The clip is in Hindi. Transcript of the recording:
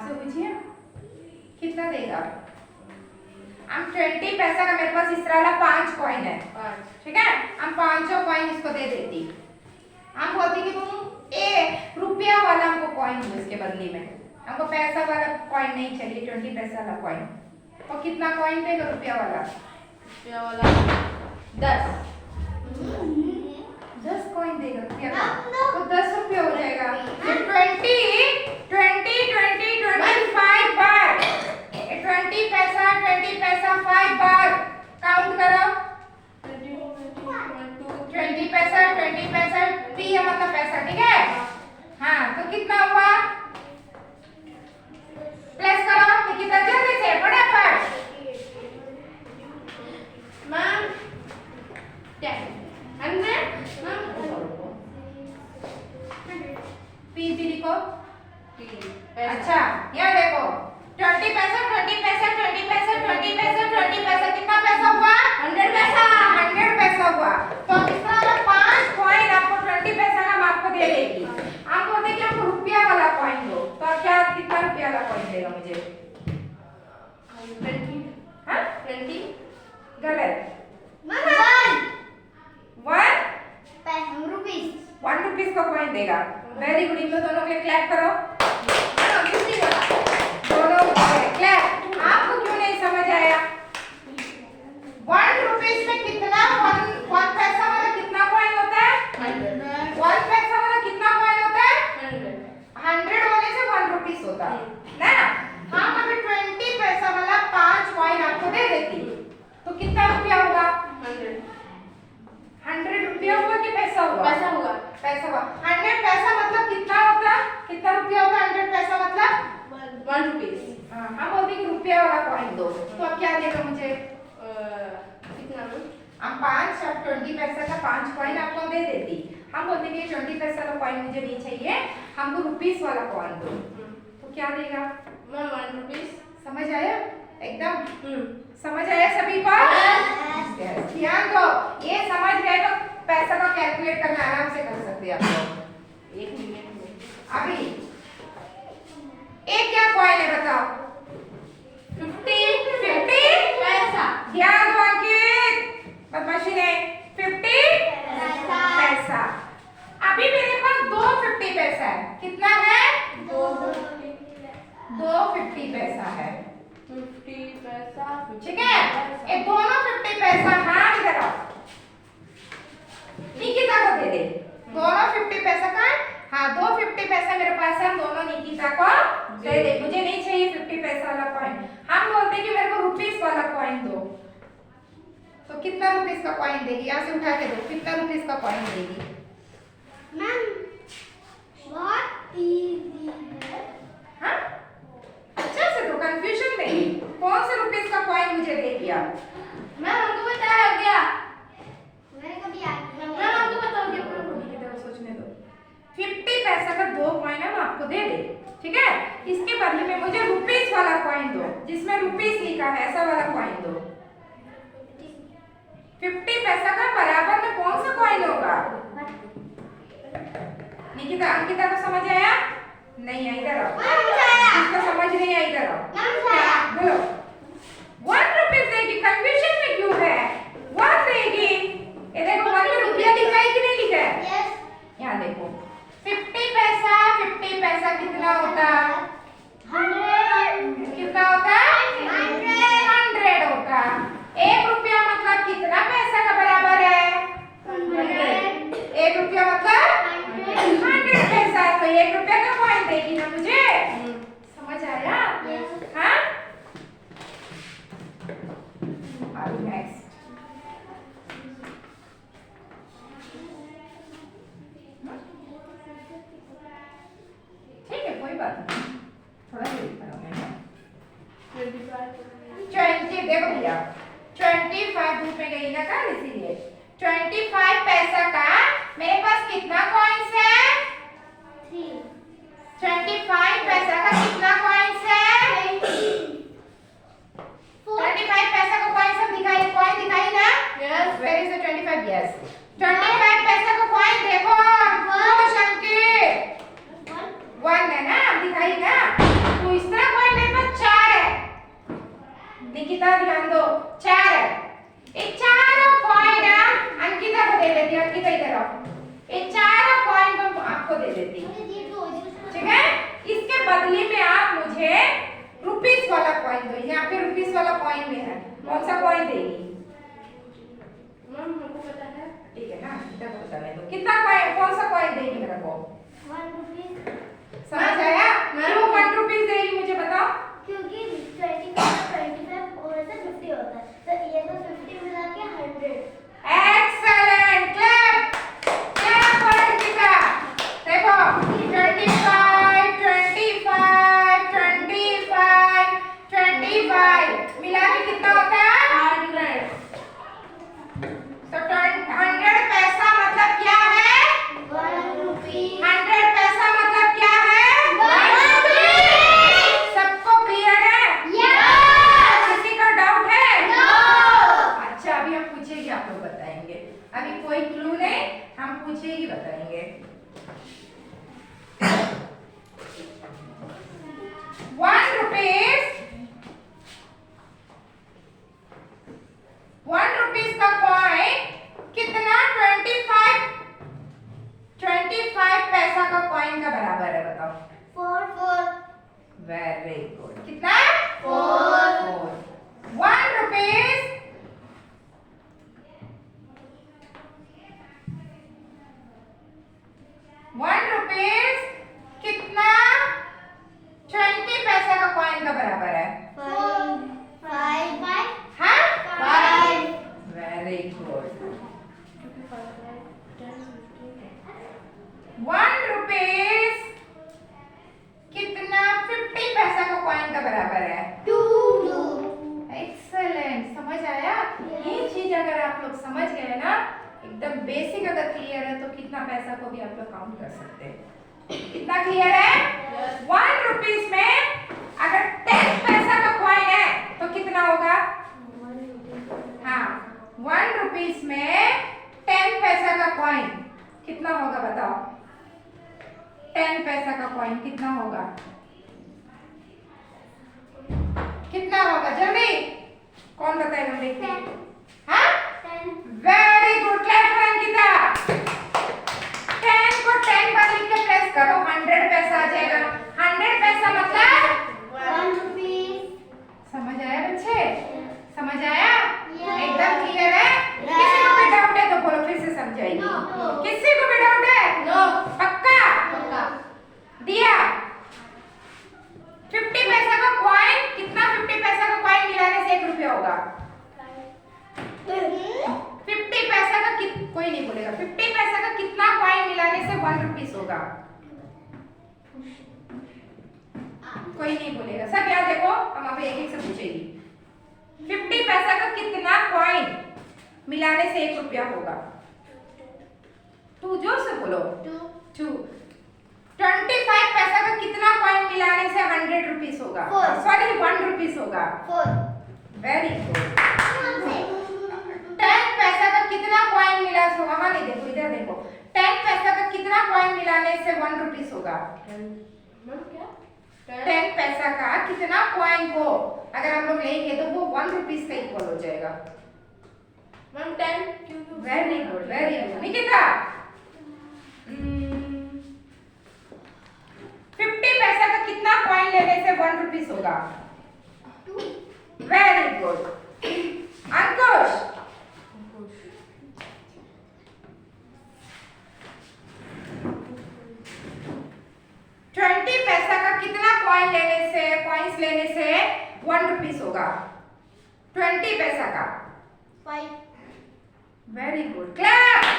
से पूछिए कितना देगा। हम 20 पैसा का मेरे पास इस तरह वाला 5 कॉइन है, ठीक है, हम 500 कॉइन इसको दे देती। हम बोलती कि तुम रुपया वाला हमको कॉइन दो, इसके बदले में हमको पैसा वाला कॉइन नहीं चाहिए, 20 पैसा वाला कॉइन। और कितना कॉइन देगा रुपया वाला? रुपया वाला 10 कॉइन देगा रुपया का, तो 10 रुपया हो जाएगा। 25 बार 20 पैसा 5 बार काउंट करो। 20 पैसा पी है मतलब पैसा, ठीक है। हाँ तो कितना हुआ? प्लस करो कितना, जल्दी से फटाफट। मैम 100 पी लिखो। अच्छा यहाँ देखो 20 पैसा कितना पैसा हुआ? 100 पैसा। 100 पैसा हुआ। तो इसका 5 कॉइन आपको 20 पैसा का आपको दे देगी। आप बोलते कि आपको रुपया वाला कॉइन दो, तो क्या कितना रुपया वाला कॉइन देगा मुझे? 20। हाँ 20 गलत। 1 रुपीस का कॉइन देगा। वेरी गुड, इन दोनों के लिए क्लैप करो। दोनों क्लैप। आपको क्यों नहीं समझ आया? 1 रुपीस में कितना 1 पैसा वाला कितना कॉइन होता है? 1 पैसा वाला कितना कॉइन होता है? 100 होने से 1 रुपीस होता है ना। हाँ अभी 20 पैसा वाला 5 कॉइन आपको दे देती, तो कितना रुपया होगा? 100 रुपया हुआ कि पैसा हुआ? पैसा हुआ। पैसा हुआ। 100 पैसा मतलब कितना होता? कितना रुपया होगा 100 पैसा मतलब? 1 रुपीस। हम बोलते कि रुपया वाला कॉइन दो, तो अब क्या देगा मुझे? कितना? हम 5 और 20 पैसा का 5 कॉइन आपको दे देती। हम बोलते कि 20 पैसा का कॉइन मुझे नहीं चाहिए, हमको रुपीस वाला कॉइन दो, तो क्या देगा? Ma'am 1 rupees. समझ आया एकदम? समझ आया सभी को? ध्यान दो, ये समझ गए तो पैसा का कैलकुलेट करना आराम से कर सकते हैं आप लोग। 1 मिनट में अभी एक क्या कॉइन है बताओ? 50 पैसा। ध्यान दो अंकित, बदमाशी नहीं। 50 पैसा। अभी मेरे पास 2 50 पैसा है। कितना है? 2 50 पैसा है, 50 पैसा। ठीक है। ये दोनों 50 पैसा, हाँ इधर आओ, निकिता को दे दे। दोनों 50 पैसा का, हाँ 2 50 पैसा मेरे पास है, हम दोनों निकिता को दे दे। मुझे नहीं चाहिए 50 पैसा वाला कॉइन। हम बोलते कि मेरे को रुपीस वाला कॉइन दो, तो कितना रुपीस का कॉइन देगी? यहाँ से उठा के दो, कितना रुपीस का कॉइन देगी? हाँ अच्छा से दो, कंफ्यूजन नहीं। कौन से रुपीस का कॉइन मुझे दे दिया? मैम हमको बताया हो गया। मैम हमको बताओ क्या? सोचने दो। 50 पैसा का 2 कॉइन है, वो आपको दे दे, ठीक है। इसके बदले में मुझे रुपीस वाला कॉइन दो, जिसमें रुपीस लिखा है, ऐसा वाला कॉइन दो। 50 पैसा का बराबर में कौन सा कॉइन होगा? निकिता अंकिता को समझ आया? नहीं है, इधर आओ। इसको समझ नहीं है, इधर आओ। बोलो 1 रुपीस देगी, कंफ्यूजन में क्यों है? 1 देगी। ये देखो 1 में रुपया लिखा है कि नहीं लिखा है? यहाँ देखो 50 पैसा कितना होता? 100 कितना होता? 100 होता। 1 रुपया मतलब कितना पैसा का बराबर है? 1 रुपया मतलब 100 पैसा, तो 1 रुपया का कॉइन देगी ना मुझे। समझ आया? हाँ अभी नेक्स्ट। ठीक है कोई बात नहीं, थोड़ा देर करोगे। 20 देखो भैया 25 धूप में गई ना कल, इसीलिए 25 पैसा का मेरे पास कितना कॉइन्स है? 25 पैसा का कितना कॉइन्स है? 25 पैसा का कॉइन सब दिखाई, कॉइन दिखाई ना? Yes. Where is the 25? Yes 25 पैसा का कॉइन देखो। शंकर 1 है ना, दिखाई ना? तो इस तरह निकिता ध्यान दो, 4 है। ये चारों कॉइन अंकिता को दे देती, अंकिता इधर आओ। ये चारों कॉइन को आपको दे देती, ठीक है। इसके बदले में आप मुझे रुपीस वाला कॉइन दो। यहाँ पे रुपीस वाला कॉइन में है, कौन सा कॉइन देगी? मैम हमको पता है। ठीक है ना, इधर को बताने दो। कितना कॉइन, कौन सा कॉइन देगी मेरे को? 1 रुपीस। समझ आया? क्यों 1 रुपीस देगी मुझे बताओ? क्योंकि 25 और ऐसा 50 होता है, तो ये तो 50 मिला के 100। Excellent, clap clap for Ankita. देखो 25 25 25 25 मिला के कितना होता है? 100। तो 100 पैसा मतलब क्या है? 1 रुपीस। 100 पैसा मतलब क्या है? 1 रुपीस। सबको क्लियर है? यस। किसी का डाउट है? नो। अच्छा, अभी हम पूछेगी, आप लोग बताएंगे। अभी कोई क्लू नहीं, हम पूछेगी बताएंगे। 1 रुपीस, 1 रुपीस का कॉइन कितना 25 पैसा का कॉइन का बराबर है? बताओ। 4 वेरी गुड। कितना? 4। 1 रुपीस, 1 रुपीस कितना 20 पैसा का कॉइन का बराबर है? 5 हाँ? 5। Very good. 1 रुपीस कितना 50 पैसा का कॉइन का बराबर है? 2। एक्सेलेंट, समझ आया? ये चीज अगर आप लोग समझ गए ना, एकदम बेसिक अगर क्लियर है, तो कितना पैसा को भी आप लोग काउंट कर सकते हैं। कितना क्लियर है? 1 रुपीस में अगर 10 पैसा का कॉइन है तो कितना होगा? हाँ, 1 रुपीस में 10 पैसा का कॉइन कितना होगा? बताओ। 10 पैसा का कॉइन कितना होगा? कितना होगा? जल्दी कौन बताएगा? देखते हैं। हाँ? 10। Very good, clap for Ankita. 10 को 10 बार लिख के प्रेस करो, 100 पैसा आ जाएगा। 100 पैसा मतलब 1 रुपीस। समझ आया बच्चे? समझ आया? Yes. एकदम क्लियर है? किसी को भी डाउट है तो बोलो, फिर से समझाएगी। No. किसी को भी डाउट है? नो। पक्का? दिया। 50 पैसा का कॉइन कितना 50 पैसा का कॉइन मिलाने से 1 रुपया होगा? 50 पैसा का कोई नहीं बोलेगा। 50 पैसा का कितना कॉइन मिलाने से 1 रुपीस होगा? कोई नहीं बोलेगा। सब याद देखो, हम अभी एक एक से पूछेगी। 50 पैसा का कितना कॉइन मिलाने से 1 रुपया होगा? 2, जोर से बोलो। 2। 25 पैसा का कितना कॉइन मिलाने से 100 रुपीस होगा? 4। सॉरी, 1 रुपीस होगा। 4। Very good. 10 पैसा का कितना कॉइन मिला से, वहां नहीं देखो, इधर देखो। 10 पैसा का कितना कॉइन मिलाने से 1 रुपीस होगा? मैम क्या? 10 पैसा का कितना कॉइन को अगर हम लोग लेंगे तो वो 1 रुपीस का इक्वल हो जाएगा। Ma'am 10। Very good, very good. Nikita, 50 पैसा का कितना कॉइन लेने से 1 रुपीस होगा? 2। Very good. अंकुश, 20 पैसा का कितना कॉइन्स लेने से 1 रुपीस होगा? 20 पैसा का। 5। Very good, clap.